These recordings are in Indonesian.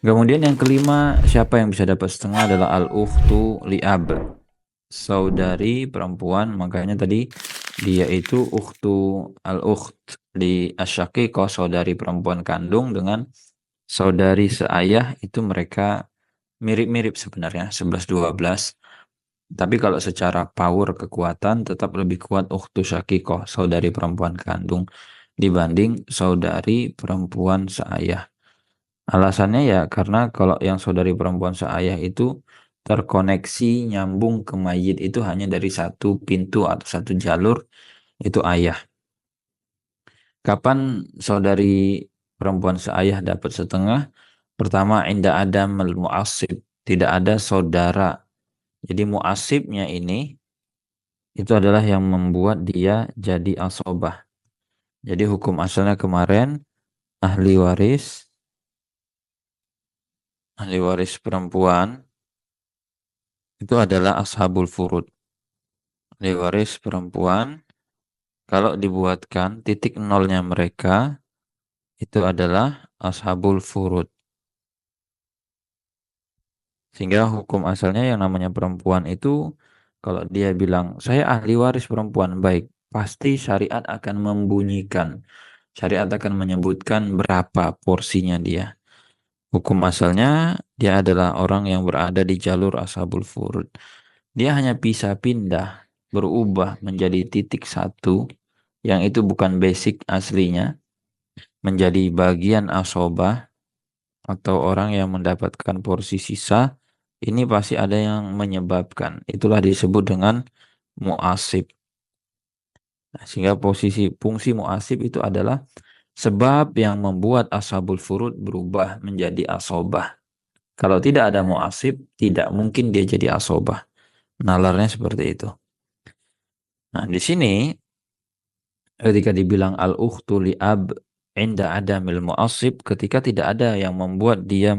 Kemudian yang kelima, siapa yang bisa dapat setengah adalah al-ukhtu li'ab, saudari perempuan. Makanya tadi dia itu al-ukht li asyaqiqah, saudari perempuan kandung dengan saudari seayah itu mereka mirip-mirip sebenarnya 11-12. Tapi kalau secara power kekuatan tetap lebih kuat ukhtu syakikoh, saudari perempuan kandung dibanding saudari perempuan seayah. Alasannya ya karena kalau yang saudari perempuan seayah itu terkoneksi nyambung ke mayit itu hanya dari satu pintu atau satu jalur, itu ayah. Kapan saudari perempuan seayah dapat setengah? Pertama, inda adam al-mu'assib, tidak ada saudara. Jadi mu'assibnya ini itu adalah yang membuat dia jadi asobah. Jadi hukum asalnya kemarin ahli waris, ahli waris perempuan itu adalah ashabul furud. Ahli waris perempuan kalau dibuatkan titik nolnya mereka itu adalah ashabul furud. Sehingga hukum asalnya yang namanya perempuan itu kalau dia bilang saya ahli waris perempuan, baik, pasti syariat akan membunyikan. Syariat akan menyebutkan berapa porsinya dia. Hukum asalnya dia adalah orang yang berada di jalur ashabul furud. Dia hanya bisa pindah, berubah menjadi titik satu, yang itu bukan basic aslinya, menjadi bagian asobah atau orang yang mendapatkan porsi sisa. Ini pasti ada yang menyebabkan. Itulah disebut dengan muasib. Nah, sehingga fungsi muasib itu adalah sebab yang membuat ashabul furud berubah menjadi asobah. Kalau tidak ada muasib, tidak mungkin dia jadi asobah. Nalarnya seperti itu. Nah, di sini ketika dibilang al-ukhtu li'ab inda adamil muasib, ketika tidak ada yang membuat dia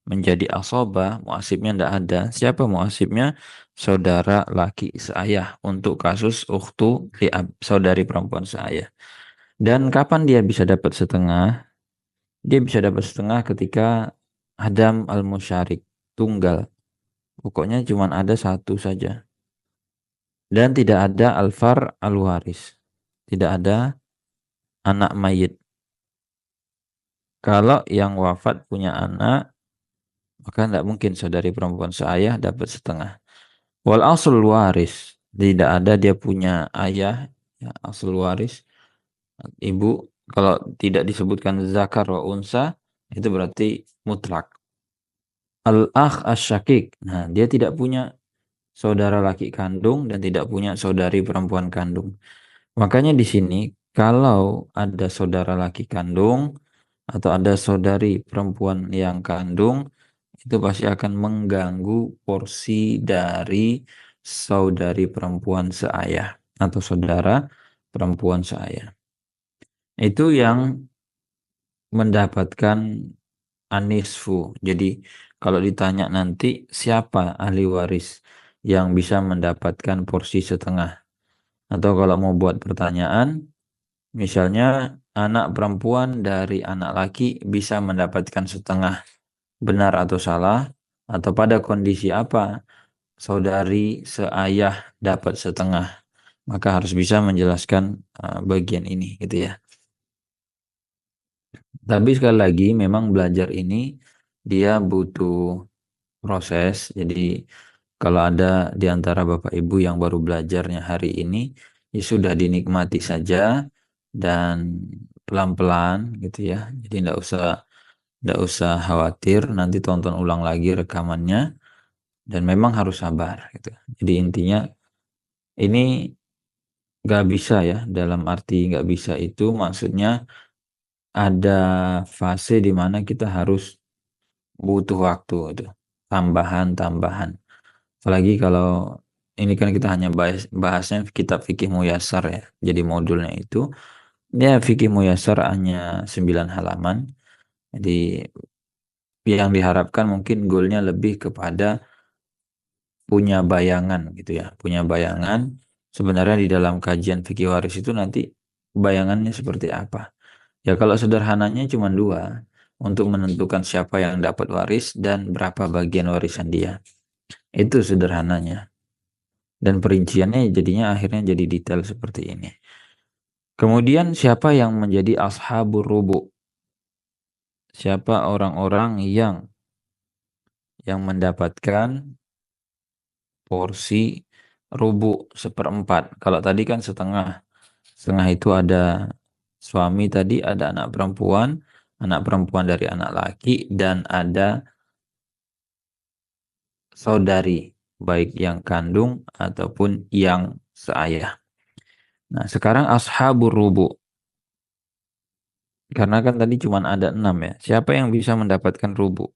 menjadi asobah, muasibnya tidak ada. Siapa muasibnya? Saudara laki seayah untuk kasus ukhtu li'ab, saudari perempuan seayah. Dan kapan dia bisa dapat setengah? Dia bisa dapat setengah ketika Adam al-musyarik, tunggal. Pokoknya cuma ada satu saja. Dan tidak ada alfar al-waris. Tidak ada anak mayit. Kalau yang wafat punya anak, maka tidak mungkin saudari perempuan seayah dapat setengah. Wal asul waris. Tidak ada dia punya ayah, ya, asul waris, ibu. Kalau tidak disebutkan zakar wa unsa, itu berarti mutlak. Al-akh asyakik. Nah, dia tidak punya saudara laki kandung dan tidak punya saudari perempuan kandung. Makanya di sini kalau ada saudara laki kandung atau ada saudari perempuan yang kandung, itu pasti akan mengganggu porsi dari saudari perempuan seayah atau saudara perempuan seayah. Itu yang mendapatkan anisfu. Jadi kalau ditanya nanti siapa ahli waris yang bisa mendapatkan porsi setengah, atau kalau mau buat pertanyaan, misalnya anak perempuan dari anak laki bisa mendapatkan setengah, benar atau salah, atau pada kondisi apa saudari seayah dapat setengah, maka harus bisa menjelaskan bagian ini gitu ya. Tapi sekali lagi memang belajar ini dia butuh proses. Jadi kalau ada di antara Bapak Ibu yang baru belajarnya hari ini, ya sudah dinikmati saja dan pelan-pelan gitu ya. Jadi enggak usah khawatir, nanti tonton ulang lagi rekamannya dan memang harus sabar gitu. Jadi intinya ini nggak bisa ya, dalam arti nggak bisa itu maksudnya ada fase di mana kita harus butuh waktu itu, tambahan-tambahan. Apalagi kalau ini kan kita hanya bahasnya kitab fikih muyasar ya. Jadi modulnya itu ya fikih muyasar hanya 9 halaman. Jadi yang diharapkan mungkin goalnya lebih kepada punya bayangan gitu ya. Punya bayangan sebenarnya di dalam kajian fikih waris itu nanti bayangannya seperti apa. Ya kalau sederhananya cuma dua. untuk menentukan siapa yang dapat waris dan berapa bagian warisan dia. Itu sederhananya. Dan perinciannya jadinya akhirnya jadi detail seperti ini. Kemudian siapa yang menjadi ashabur rubu? Siapa orang-orang yang mendapatkan porsi rubu seperempat. Kalau tadi kan setengah. Setengah itu ada suami tadi, ada anak perempuan dari anak laki, dan ada saudari, baik yang kandung ataupun yang seayah. Nah, sekarang ashabur rubu. Karena kan tadi cuma ada 6 ya. Siapa yang bisa mendapatkan rubu?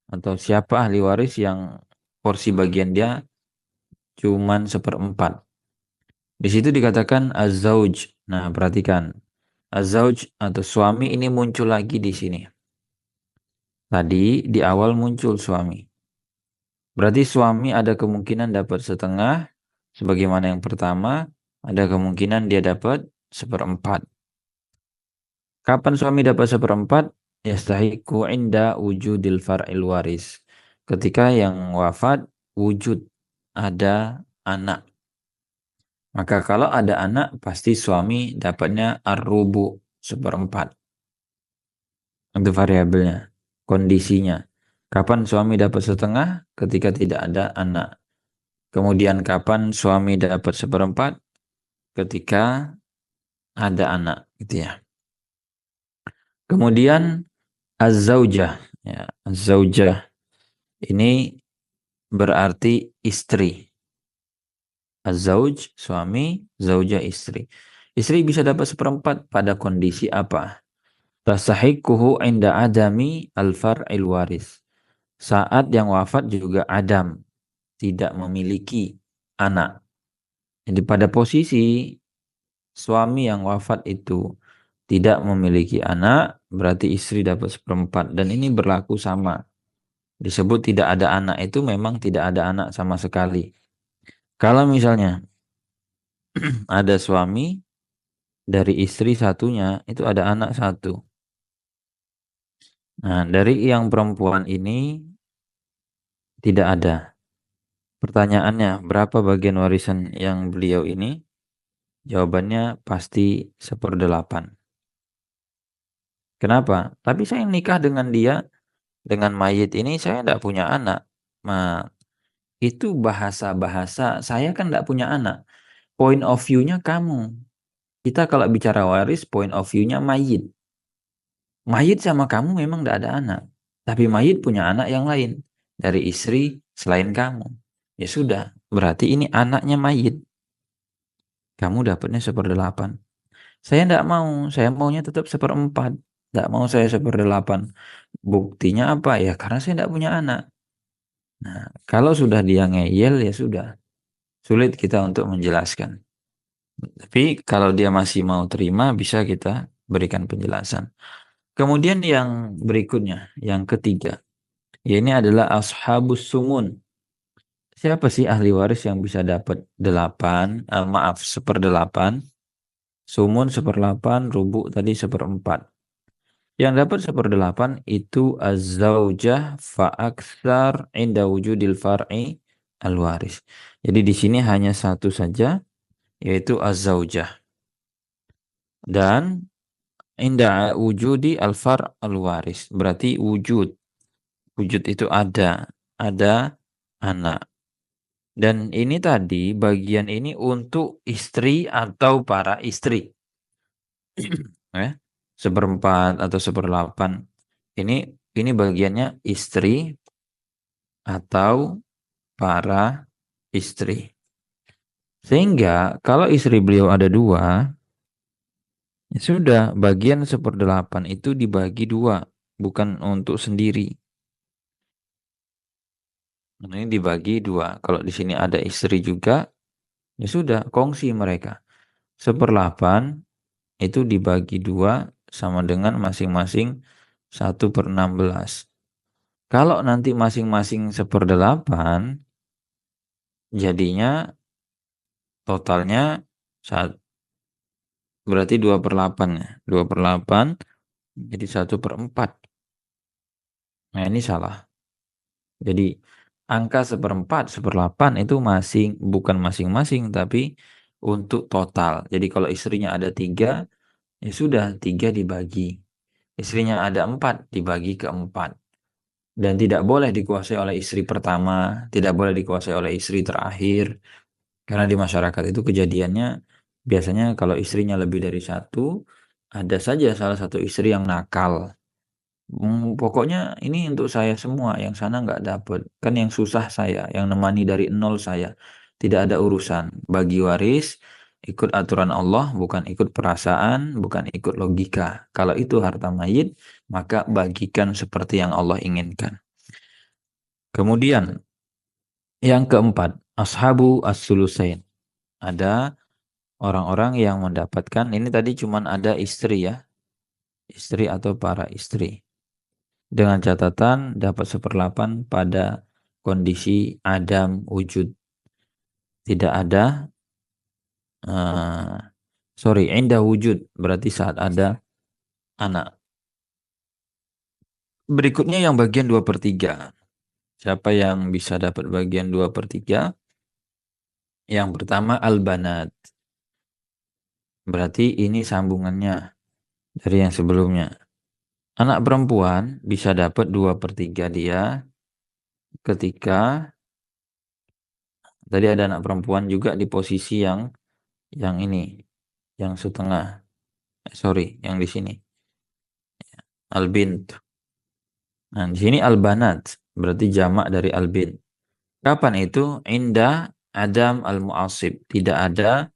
Atau siapa ahli waris yang porsi bagian dia cuman seperempat? Di situ dikatakan az-zauj. Nah, perhatikan. Az-zauj atau suami ini muncul lagi di sini. Tadi di awal muncul suami. Berarti suami ada kemungkinan dapat setengah, sebagaimana yang pertama, ada kemungkinan dia dapat seperempat. Kapan suami dapat seperempat? Yastahiqu inda wujudil far'il waris. Ketika yang wafat wujud ada anak. Maka kalau ada anak pasti suami dapatnya ar-rubu seperempat. Itu variabelnya, kondisinya. Kapan suami dapat setengah? Ketika tidak ada anak. Kemudian kapan suami dapat seperempat? Ketika ada anak, gitu ya. Kemudian az-zaujah, ya, az-zaujah ini berarti istri. Az-zauj suami, zaujah istri. Istri bisa dapat seperempat pada kondisi apa? Tasahiquhu inda adami al-far'il waris. Saat yang wafat juga adam, tidak memiliki anak. Jadi pada posisi suami yang wafat itu tidak memiliki anak, berarti istri dapat seperempat. Dan ini berlaku sama. Disebut tidak ada anak itu memang tidak ada anak sama sekali. Kalau misalnya ada suami, dari istri satunya itu ada anak satu. Nah, dari yang perempuan ini tidak ada. Pertanyaannya, berapa bagian warisan yang beliau ini? Jawabannya pasti 1/8. Kenapa? Tapi saya nikah dengan dia, dengan mayit ini saya tidak punya anak. Nah, itu bahasa-bahasa, saya kan tidak punya anak. Point of view-nya kamu. Kita kalau bicara waris, point of view-nya mayit. Mayit sama kamu memang tidak ada anak. Tapi mayit punya anak yang lain. Dari istri selain kamu. Ya sudah, berarti ini anaknya mayit. Kamu dapatnya 1/8. Saya tidak mau, saya maunya tetap 1/4. Tidak mau saya 1/8. Buktinya apa? Ya karena saya tidak punya anak. Nah, kalau sudah dia ngeyel ya sudah. Sulit kita untuk menjelaskan. Tapi kalau dia masih mau terima bisa kita berikan penjelasan. Kemudian yang berikutnya, yang ketiga. Ya ini adalah ashabus sumun. Siapa sih ahli waris yang bisa dapat 1/8? Sumun 1/8, rubu tadi 1/4. Yang dapat 1/8 itu az-zaujah fa'aksar inda wujudil far'i al-waris. Jadi di sini hanya satu saja, yaitu az-zaujah. Dan inda wujudi al-far' al-waris. Berarti wujud. Wujud itu ada anak. Dan ini tadi, bagian ini untuk istri atau para istri. Ya, 1/4 atau 1/8. Ini bagiannya istri atau para istri. Sehingga kalau istri beliau ada 2, ya sudah bagian 1/8 itu dibagi 2, bukan untuk sendiri. Ini dibagi 2. Kalau di sini ada istri juga, ya sudah kongsi mereka. 1/8 itu dibagi 2 sama dengan masing-masing 1/16. Kalau nanti masing-masing 1/8, jadinya totalnya berarti 2/8 ya. 2/8 jadi 1/4. Nah ini salah. Jadi angka seperempat, seperdelapan itu masing bukan masing-masing tapi untuk total. Jadi kalau istrinya ada tiga, ya sudah tiga dibagi. Istrinya ada empat dibagi ke empat. Dan tidak boleh dikuasai oleh istri pertama, tidak boleh dikuasai oleh istri terakhir. Karena di masyarakat itu kejadiannya biasanya kalau istrinya lebih dari satu, ada saja salah satu istri yang nakal. Pokoknya ini untuk saya semua, yang sana nggak dapet. Kan yang susah saya, yang nemani dari nol saya. Tidak ada urusan. Bagi waris, ikut aturan Allah, bukan ikut perasaan, bukan ikut logika. Kalau itu harta mayit, maka bagikan seperti yang Allah inginkan. Kemudian, yang keempat, ashabu as-sulusain. Ada orang-orang yang mendapatkan, ini tadi cuman ada istri ya, istri atau para istri. Dengan catatan dapat seperdelapan pada kondisi adam wujud. Tidak ada, eh indah wujud, berarti saat ada anak. Berikutnya yang bagian 2/3. Siapa yang bisa dapat bagian 2/3? Yang pertama al-banat. Berarti ini sambungannya dari yang sebelumnya. Anak perempuan bisa dapat 2/3 dia ketika tadi ada anak perempuan juga di posisi yang ini, yang setengah. Yang di sini albint. Nah, di sini albanat berarti jamak dari albint. Kapan itu? Indah adam al-mu'asib. Tidak ada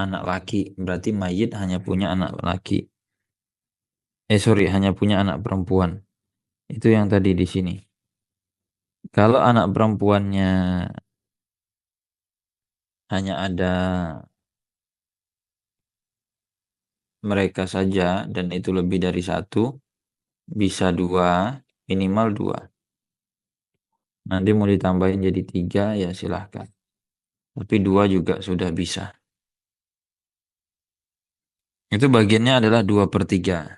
anak laki, berarti mayit hanya punya anak laki. Hanya punya anak perempuan. Itu yang tadi di sini. Kalau anak perempuannya hanya ada mereka saja dan itu lebih dari satu, bisa dua, minimal dua. Nanti mau ditambahin jadi tiga ya silahkan. Tapi dua juga sudah bisa. Itu bagiannya adalah 2/3.